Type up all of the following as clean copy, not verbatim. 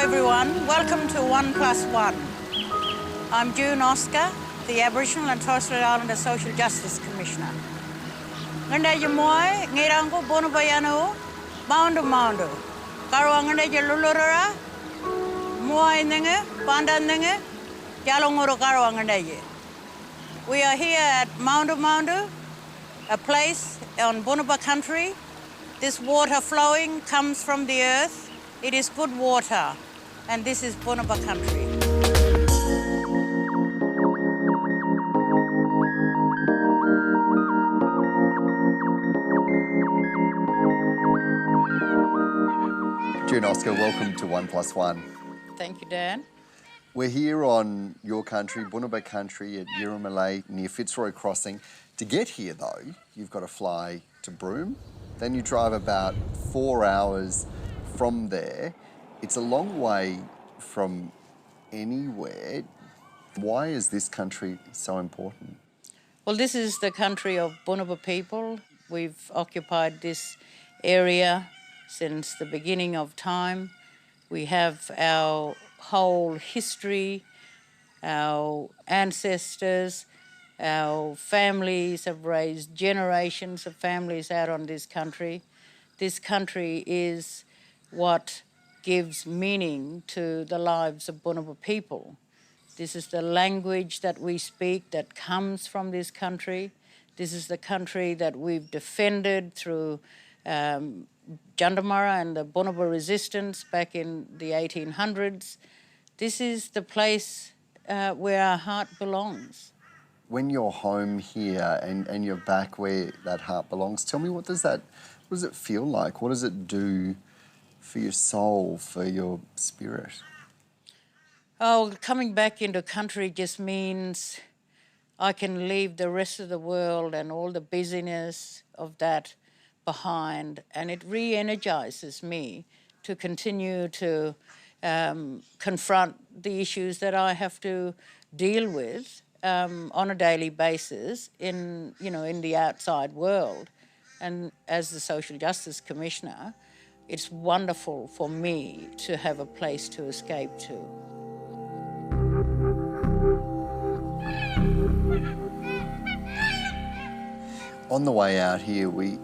everyone. Welcome to 1+1. I'm June Oscar, the Aboriginal and Torres Strait Islander Social Justice Commissioner. Ngandaja moy ngirango bono bayano maundu. Karo ngandaja lulurara moy nenge panda nenge jalongoro karo ngandaja. We are here at Maundu, a place on Bunuba country. This water flowing comes from the earth. It is good water, and this is Bunuba country. June Oscar, welcome to 1+1. Thank you, Dan. We're here on your country, Bunuba country at Yiramalay near Fitzroy Crossing. To get here though, you've got to fly to Broome, then you drive about 4 hours from there. It's a long way from anywhere. Why is this country so important? Well, this is the country of Bunuba people. We've occupied this area since the beginning of time. We have our whole history, our ancestors, our families have raised generations of families out on this country. This country is what gives meaning to the lives of Bunuba people. This is the language that we speak that comes from this country. This is the country that we've defended through Jundamurra and the Bunuba resistance back in the 1800s. This is the place where our heart belongs. When you're home here and you're back where that heart belongs, tell me what does it feel like? What does it do for your soul, for your spirit? Oh, coming back into country just means I can leave the rest of the world and all the busyness of that behind, and it re-energises me to continue to confront the issues that I have to deal with on a daily basis in the outside world. And as the Social Justice Commissioner, it's wonderful for me to have a place to escape to. On the way out here, we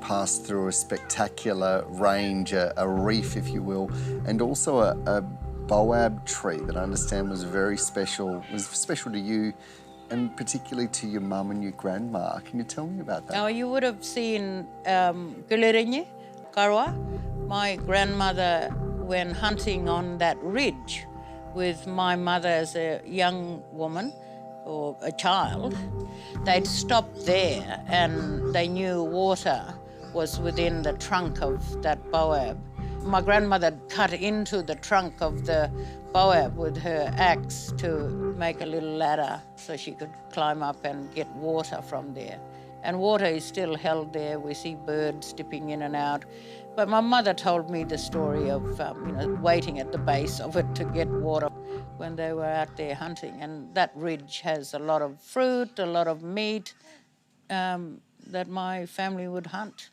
passed through a spectacular range, a reef, if you will, and also a boab tree that I understand was very special. It was special to you and particularly to your mum and your grandma. Can you tell me about that? Oh, you would have seen Gulirinyi, Karwa. My grandmother went hunting on that ridge with my mother as a young woman or a child. They'd stopped there and they knew water was within the trunk of that boab. My grandmother cut into the trunk of the boab with her axe to make a little ladder so she could climb up and get water from there. And water is still held there. We see birds dipping in and out. But my mother told me the story of waiting at the base of it to get water when they were out there hunting. And that ridge has a lot of fruit, a lot of meat that my family would hunt.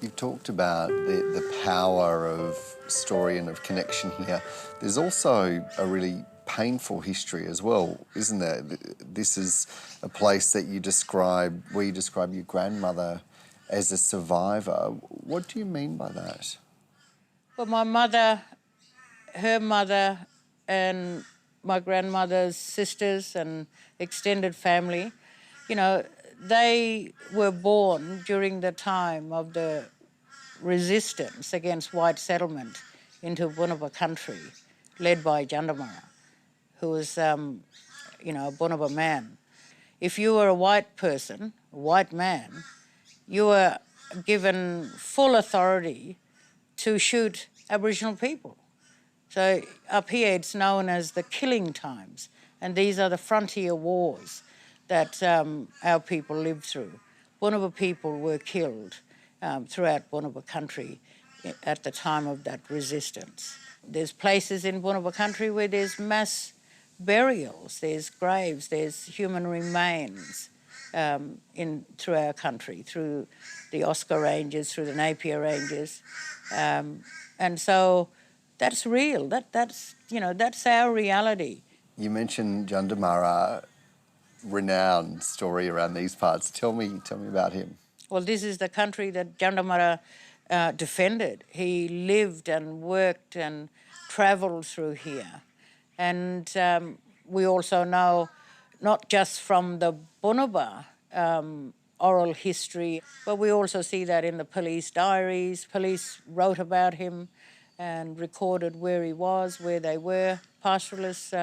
You've talked about the power of story and of connection here. There's also a really painful history as well, isn't there? This is a place that where you describe your grandmother as a survivor. What do you mean by that? Well, my mother, her mother, and my grandmother's sisters and extended family, they were born during the time of the resistance against white settlement into Bunuba country, led by Jundamurra, who was, a Bunuba man. If you were a white person, a white man, you were given full authority to shoot Aboriginal people. So up here it's known as the killing times, and these are the frontier wars that our people lived through. Bunuba people were killed throughout Bunuba country at the time of that resistance. There's places in Bunuba country where there's mass burials, there's graves, there's human remains through our country, through the Oscar Ranges, through the Napier Ranges, and so that's real. That's our reality. You mentioned Jundamara, renowned story around these parts. Tell me about him. Well, this is the country that Jundamara defended. He lived and worked and travelled through here. And we also know, not just from the Bunuba oral history, but we also see that in the police diaries. Police wrote about him and recorded where he was, where they were. Pastoralists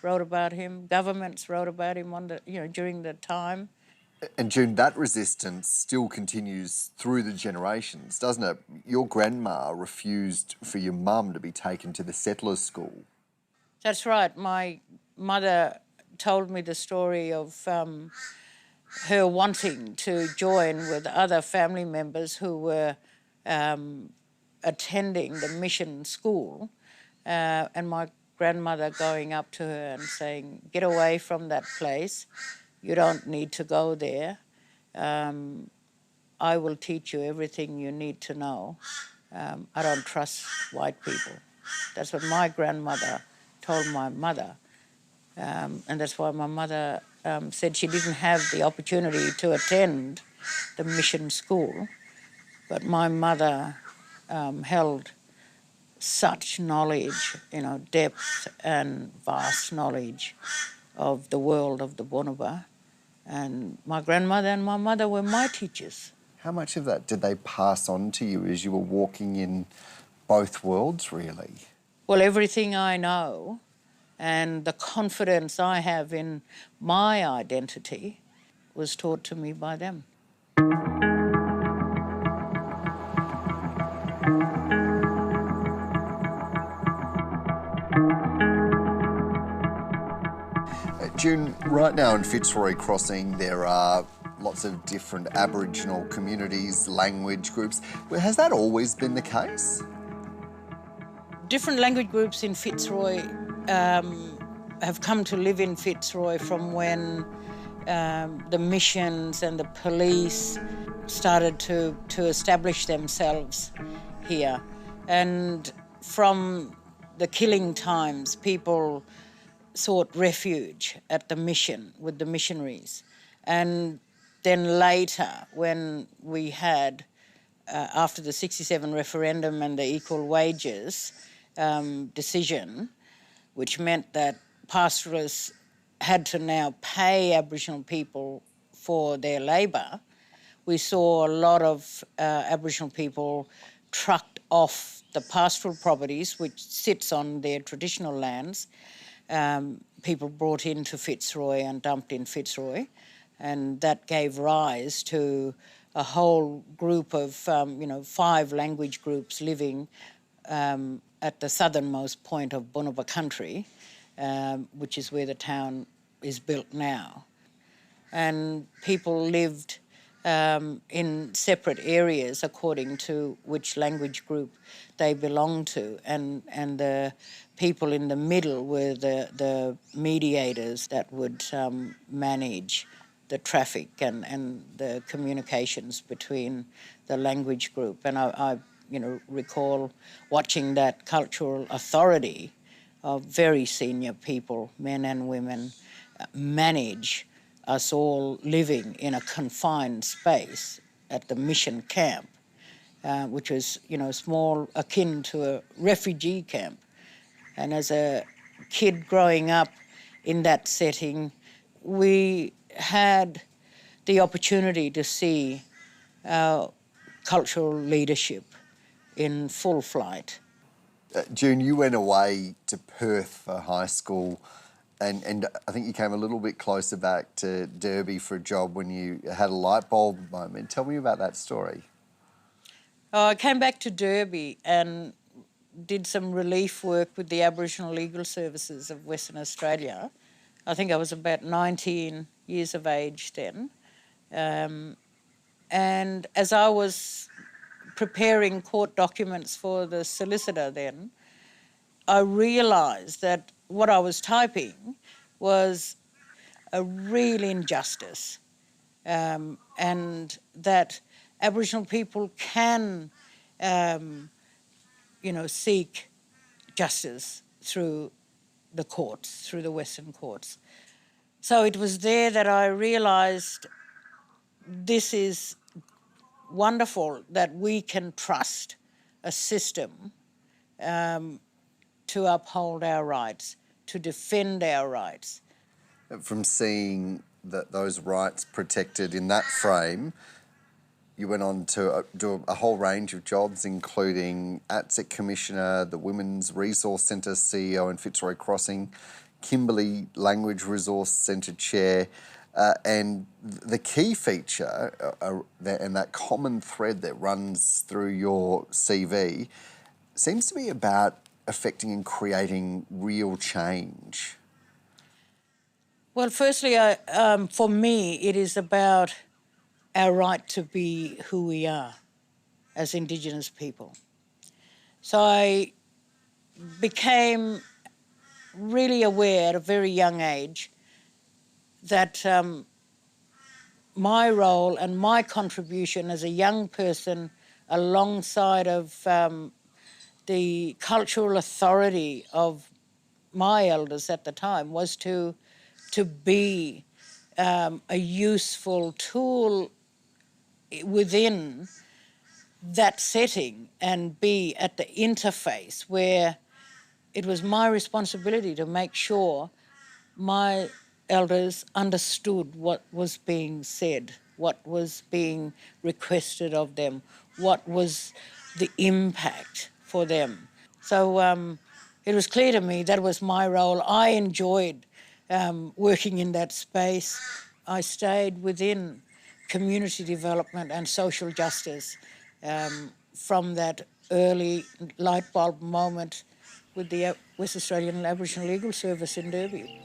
wrote about him. Governments wrote about him during the time. And June, that resistance still continues through the generations, doesn't it? Your grandma refused for your mum to be taken to the settlers' school. That's right. My mother told me the story of her wanting to join with other family members who were attending the mission school, and my grandmother going up to her and saying, "Get away from that place. You don't need to go there. I will teach you everything you need to know. I don't trust white people." That's what my grandmother told my mother. And that's why my mother said she didn't have the opportunity to attend the mission school. But my mother held such knowledge, depth and vast knowledge of the world of the Bunuba. And my grandmother and my mother were my teachers. How much of that did they pass on to you as you were walking in both worlds, really? Well, everything I know and the confidence I have in my identity was taught to me by them. June, right now in Fitzroy Crossing there are lots of different Aboriginal communities, language groups. Well, has that always been the case? Different language groups in Fitzroy have come to live in Fitzroy from when the missions and the police started to establish themselves here. And from the killing times, people sought refuge at the mission with the missionaries. And then later, when we had, after the 67 referendum and the equal wages decision, which meant that pastoralists had to now pay Aboriginal people for their labour, we saw a lot of Aboriginal people trucked off the pastoral properties, which sits on their traditional lands. People brought into Fitzroy and dumped in Fitzroy, and that gave rise to a whole group of, 5 language groups living at the southernmost point of Bunuba country, which is where the town is built now. And people lived in separate areas according to which language group they belonged to, and the people in the middle were the mediators that would manage the traffic and the communications between the language group. And I recall watching that cultural authority of very senior people, men and women, manage us all living in a confined space at the mission camp, which was, small, akin to a refugee camp. And as a kid growing up in that setting, we had the opportunity to see our cultural leadership in full flight. June, you went away to Perth for high school, and I think you came a little bit closer back to Derby for a job when you had a light bulb moment. Tell me about that story. I came back to Derby and did some relief work with the Aboriginal Legal Services of Western Australia. I think I was about 19 years of age then. And as I was preparing court documents for the solicitor then, I realised that what I was typing was a real injustice and that Aboriginal people can, seek justice through the courts, through the Western courts. So it was there that I realised this is wonderful that we can trust a system to uphold our rights, to defend our rights. From seeing those rights protected in that frame, you went on to do a whole range of jobs, including ATSEC Commissioner, the Women's Resource Centre CEO in Fitzroy Crossing, Kimberley Language Resource Centre Chair, and the key feature and that common thread that runs through your CV seems to be about affecting and creating real change. Well, firstly, for me, it is about our right to be who we are as Indigenous people. So I became really aware at a very young age that my role and my contribution as a young person alongside of the cultural authority of my elders at the time was to be a useful tool within that setting and be at the interface where it was my responsibility to make sure my elders understood what was being said, what was being requested of them, what was the impact for them. So it was clear to me that was my role. I enjoyed working in that space. I stayed within community development and social justice from that early light bulb moment with the West Australian Aboriginal Legal Service in Derby.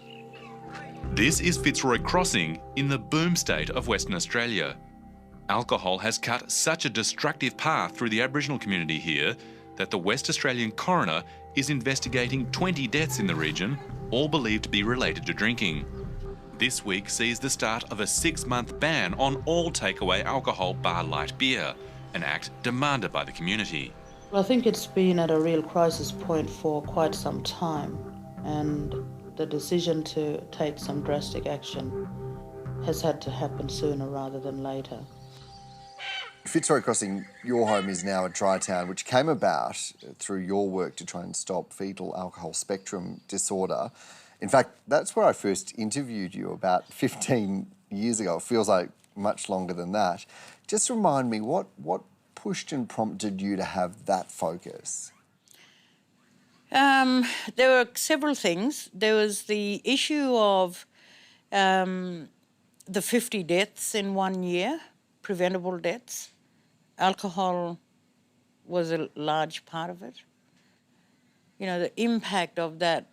This is Fitzroy Crossing in the boom state of Western Australia. Alcohol has cut such a destructive path through the Aboriginal community here that the West Australian coroner is investigating 20 deaths in the region, all believed to be related to drinking. This week sees the start of a 6-month ban on all takeaway alcohol bar light beer, an act demanded by the community. Well, I think it's been at a real crisis point for quite some time, and the decision to take some drastic action has had to happen sooner rather than later. Fitzroy Crossing, your home, is now a dry town, which came about through your work to try and stop fetal alcohol spectrum disorder. In fact, that's where I first interviewed you about 15 years ago. It feels like much longer than that. Just remind me, what pushed and prompted you to have that focus? There were several things. There was the issue of the 50 deaths in 1 year, preventable deaths. Alcohol was a large part of it. You know, the impact of that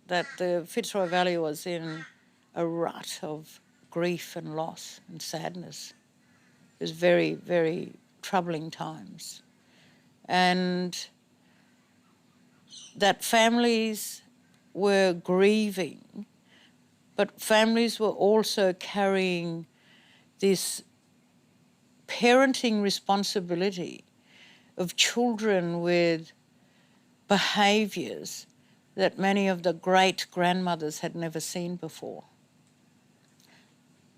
the Fitzroy Valley was in a rut of grief and loss and sadness. It was very, very troubling times. And that families were grieving, but families were also carrying this parenting responsibility of children with behaviours that many of the great grandmothers had never seen before.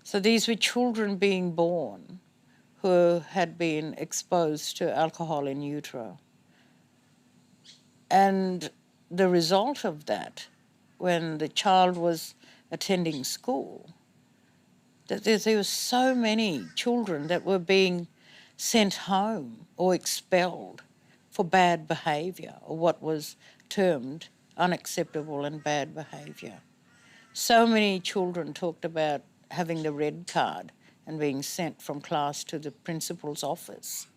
So these were children being born who had been exposed to alcohol in utero. And the result of that, when the child was attending school, that there were so many children that were being sent home or expelled for bad behaviour, or what was termed unacceptable and bad behaviour. So many children talked about having the red card and being sent from class to the principal's office.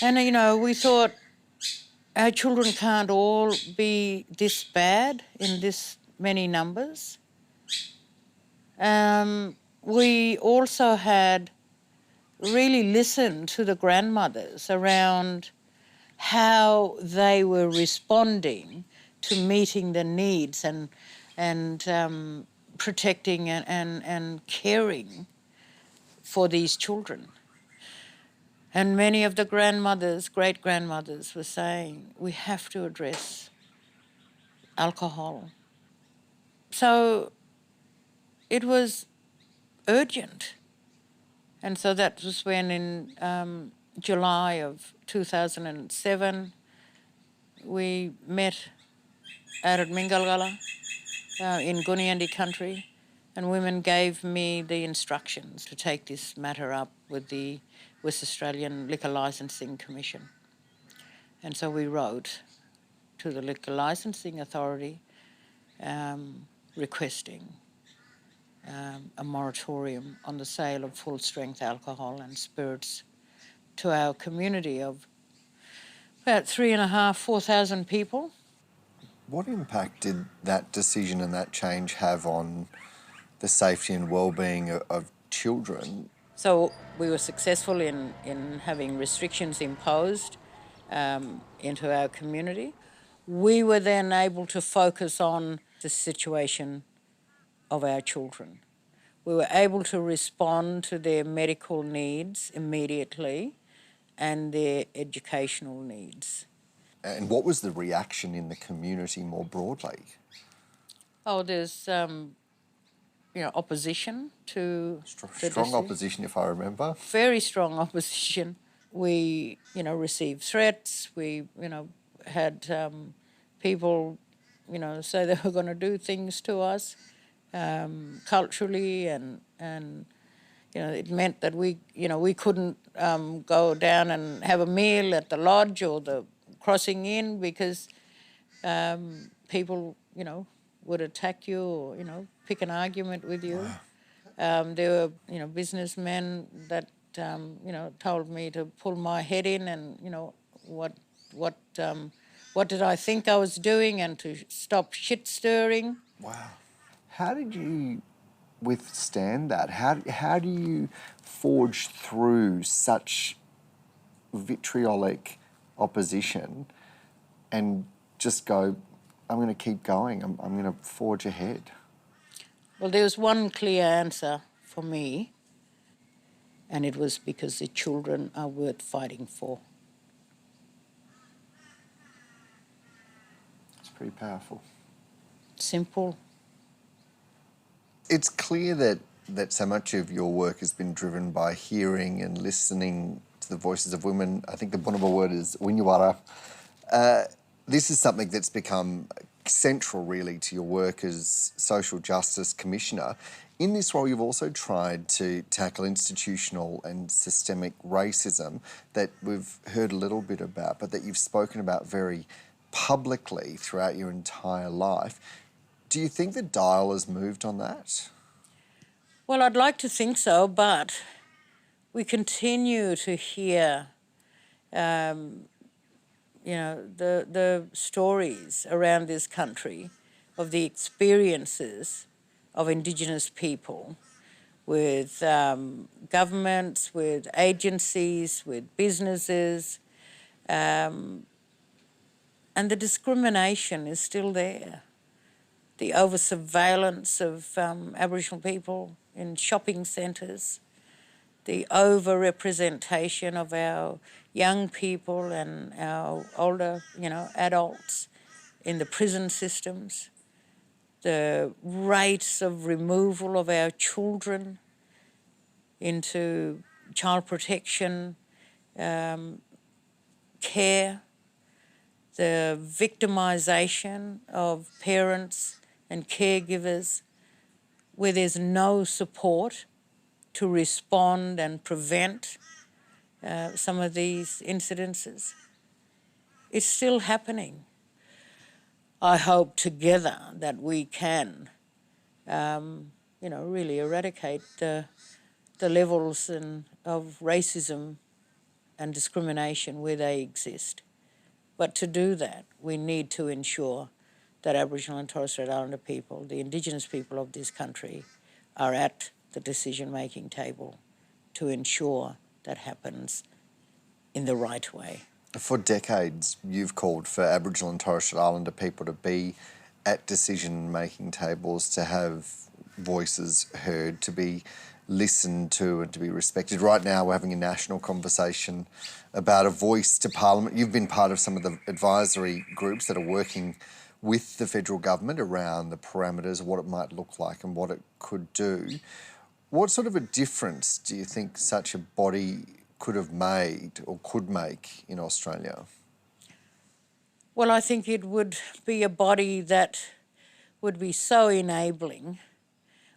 And, you know, we thought our children can't all be this bad in this many numbers. We also had really listened to the grandmothers around how they were responding to meeting the needs and protecting and caring for these children. And many of the grandmothers, great-grandmothers were saying, we have to address alcohol. So it was urgent. And so that was when in July of 2007, we met out at Mingalgala in Gooniyandi country, and women gave me the instructions to take this matter up with the West Australian Liquor Licensing Commission. And so we wrote to the Liquor Licensing Authority requesting a moratorium on the sale of full-strength alcohol and spirits to our community of about 3,500, 4,000 people. What impact did that decision and that change have on the safety and well-being of children? So we were successful in having restrictions imposed into our community. We were then able to focus on the situation of our children. We were able to respond to their medical needs immediately and their educational needs. And what was the reaction in the community more broadly? Oh, there's opposition to the Strong opposition, if I remember. Very strong opposition. We, received threats. We, had people, say they were going to do things to us culturally, and it meant that we couldn't go down and have a meal at the lodge or the crossing in because people, would attack you or, pick an argument with you. Wow. There were, businessmen that, told me to pull my head in and, what did I think I was doing and to stop shit stirring. Wow. How did you withstand that? How do you forge through such vitriolic opposition and just go, I'm going to keep going, I'm going to forge ahead? Well, there was one clear answer for me, and it was because the children are worth fighting for. It's pretty powerful. Simple. It's clear that so much of your work has been driven by hearing and listening to the voices of women. I think the Bunuba word is Winyawara. This is something that's become central, really, to your work as Social Justice Commissioner. In this role, you've also tried to tackle institutional and systemic racism that we've heard a little bit about, but that you've spoken about very publicly throughout your entire life. Do you think the dial has moved on that? Well, I'd like to think so, but we continue to hear, the stories around this country of the experiences of Indigenous people with governments, with agencies, with businesses, and the discrimination is still there. The over-surveillance of Aboriginal people in shopping centres, the over-representation of our young people and our older, adults in the prison systems, the rates of removal of our children into child protection care, the victimisation of parents and caregivers where there's no support to respond and prevent some of these incidences. It's still happening. I hope together that we can, really eradicate the levels of racism and discrimination where they exist. But to do that, we need to ensure that Aboriginal and Torres Strait Islander people, the Indigenous people of this country, are at the decision-making table to ensure that happens in the right way. For decades, you've called for Aboriginal and Torres Strait Islander people to be at decision-making tables, to have voices heard, to be listened to and to be respected. Right now we're having a national conversation about a voice to Parliament. You've been part of some of the advisory groups that are working with the federal government around the parameters, what it might look like and what it could do. What sort of a difference do you think such a body could have made or could make in Australia? Well, I think it would be a body that would be so enabling,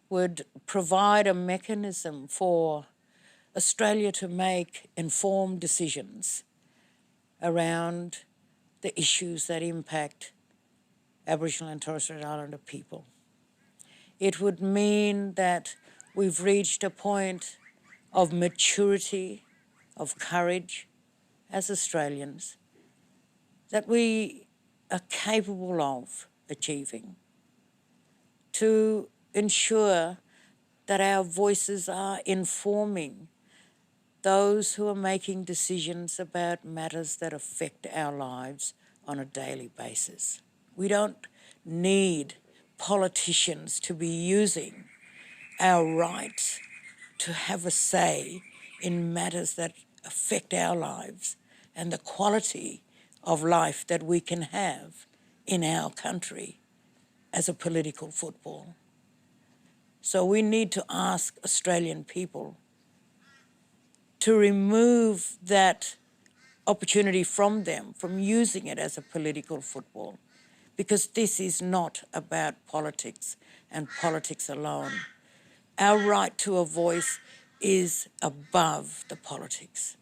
would provide a mechanism for Australia to make informed decisions around the issues that impact Aboriginal and Torres Strait Islander people. It would mean that we've reached a point of maturity, of courage as Australians that we are capable of achieving to ensure that our voices are informing those who are making decisions about matters that affect our lives on a daily basis. We don't need politicians to be using our rights to have a say in matters that affect our lives and the quality of life that we can have in our country as a political football. So we need to ask Australian people to remove that opportunity from them, from using it as a political football, because this is not about politics and politics alone. Our right to a voice is above the politics.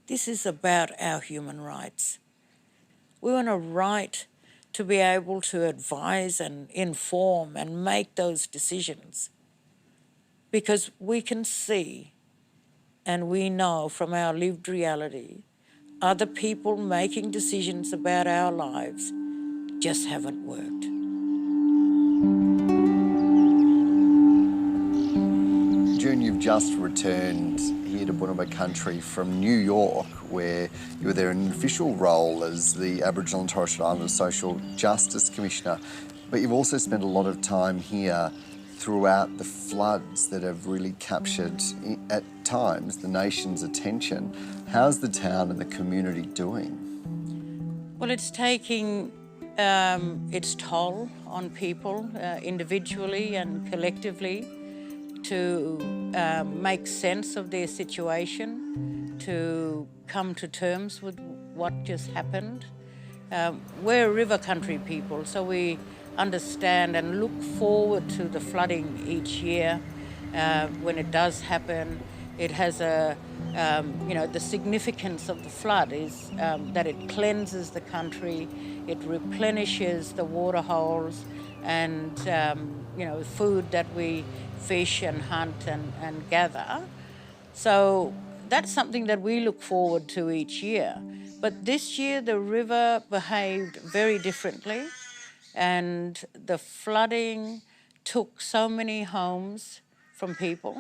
This is about our human rights. We want a right to be able to advise and inform and make those decisions, because we can see and we know from our lived reality other people making decisions about our lives just haven't worked. June, you've just returned here to Bunuba country from New York, where you were there in an official role as the Aboriginal and Torres Strait Islander Social Justice Commissioner, but you've also spent a lot of time here throughout the floods that have really captured, at times, the nation's attention. How's the town and the community doing? Well, it's taking its toll on people individually and collectively to make sense of their situation, to come to terms with what just happened. We're river country people, so we understand and look forward to the flooding each year. When it does happen, it has the significance of the flood is that it cleanses the country, it replenishes the water holes and, food that we fish and hunt and gather. So that's something that we look forward to each year. But this year the river behaved very differently, and the flooding took so many homes from people.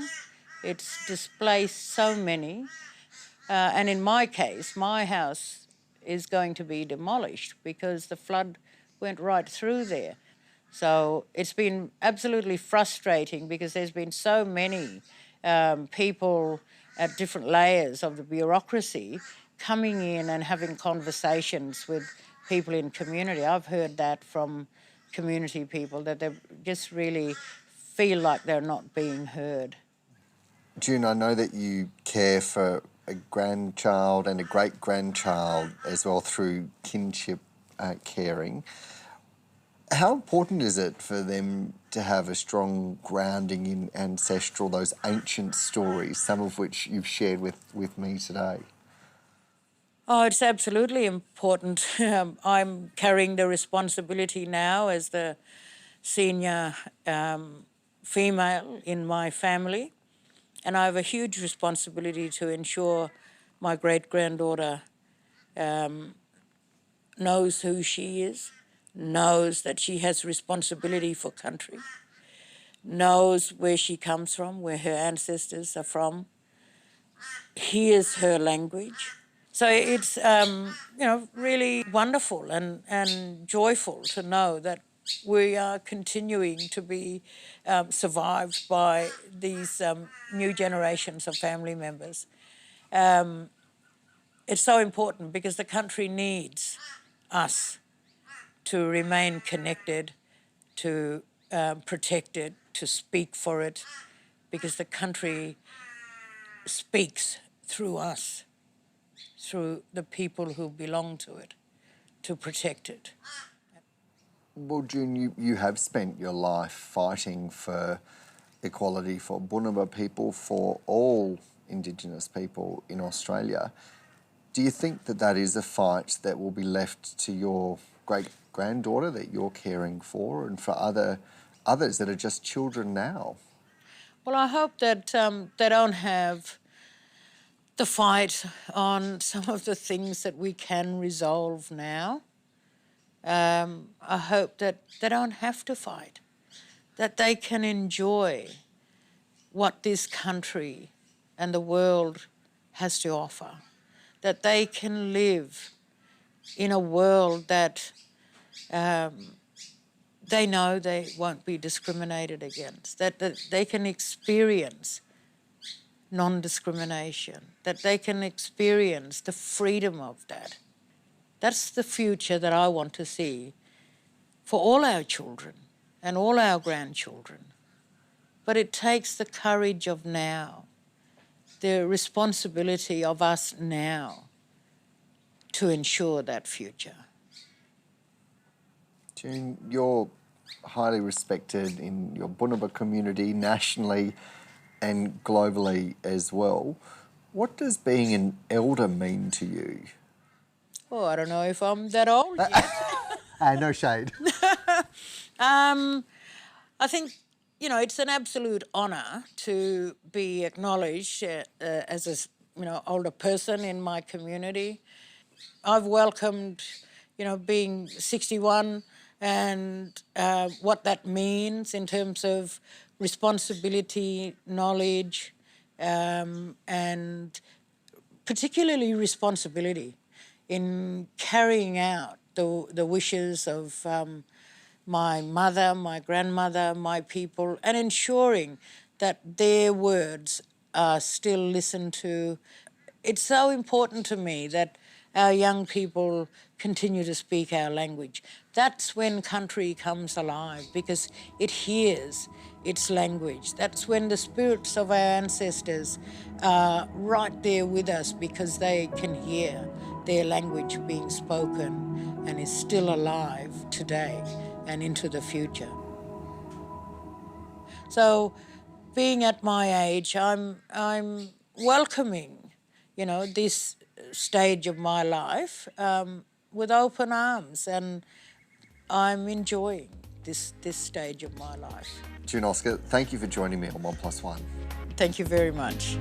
It's displaced so many. And in my case, my house is going to be demolished because the flood went right through there. So it's been absolutely frustrating because there's been so many people at different layers of the bureaucracy coming in and having conversations with people in community. I've heard that from community people, that they just really feel like they're not being heard. June, I know that you care for a grandchild and a great-grandchild as well through kinship caring. How important is it for them to have a strong grounding in ancestral, those ancient stories, some of which you've shared with me today? Oh, it's absolutely important. I'm carrying the responsibility now as the senior female in my family, and I have a huge responsibility to ensure my great-granddaughter knows who she is, knows that she has responsibility for country, knows where she comes from, where her ancestors are from, hears her language. So it's, really wonderful and joyful to know that we are continuing to be survived by these new generations of family members. It's so important because the country needs us to remain connected, to protect it, to speak for it, because the country speaks through us, through the people who belong to it, to protect it. Well, June, you have spent your life fighting for equality for Bunuba people, for all Indigenous people in Australia. Do you think that that is a fight that will be left to your great-granddaughter that you're caring for, and for others that are just children now? Well, I hope that they don't have the fight on some of the things that we can resolve now. I hope that they don't have to fight, that they can enjoy what this country and the world has to offer, that they can live in a world that they know they won't be discriminated against, that they can experience non-discrimination, that they can experience the freedom of that. That's the future that I want to see for all our children and all our grandchildren. But it takes the courage of now, the responsibility of us now to ensure that future. June, you're highly respected in your Bunuba community nationally and globally as well. What does being an elder mean to you? Oh, I don't know if I'm that old yet. No shade. I think, you know, it's an absolute honour to be acknowledged as a, older person in my community. I've welcomed, being 61 and what that means in terms of responsibility, knowledge, and particularly responsibility in carrying out the wishes of my mother, my grandmother, my people, and ensuring that their words are still listened to. It's so important to me that our young people continue to speak our language. That's when country comes alive, because it hears its language. That's when the spirits of our ancestors are right there with us, because they can hear their language being spoken and is still alive today and into the future. So being at my age, I'm welcoming, this stage of my life with open arms, and I'm enjoying this stage of my life. June Oscar, thank you for joining me on 1+1. Thank you very much.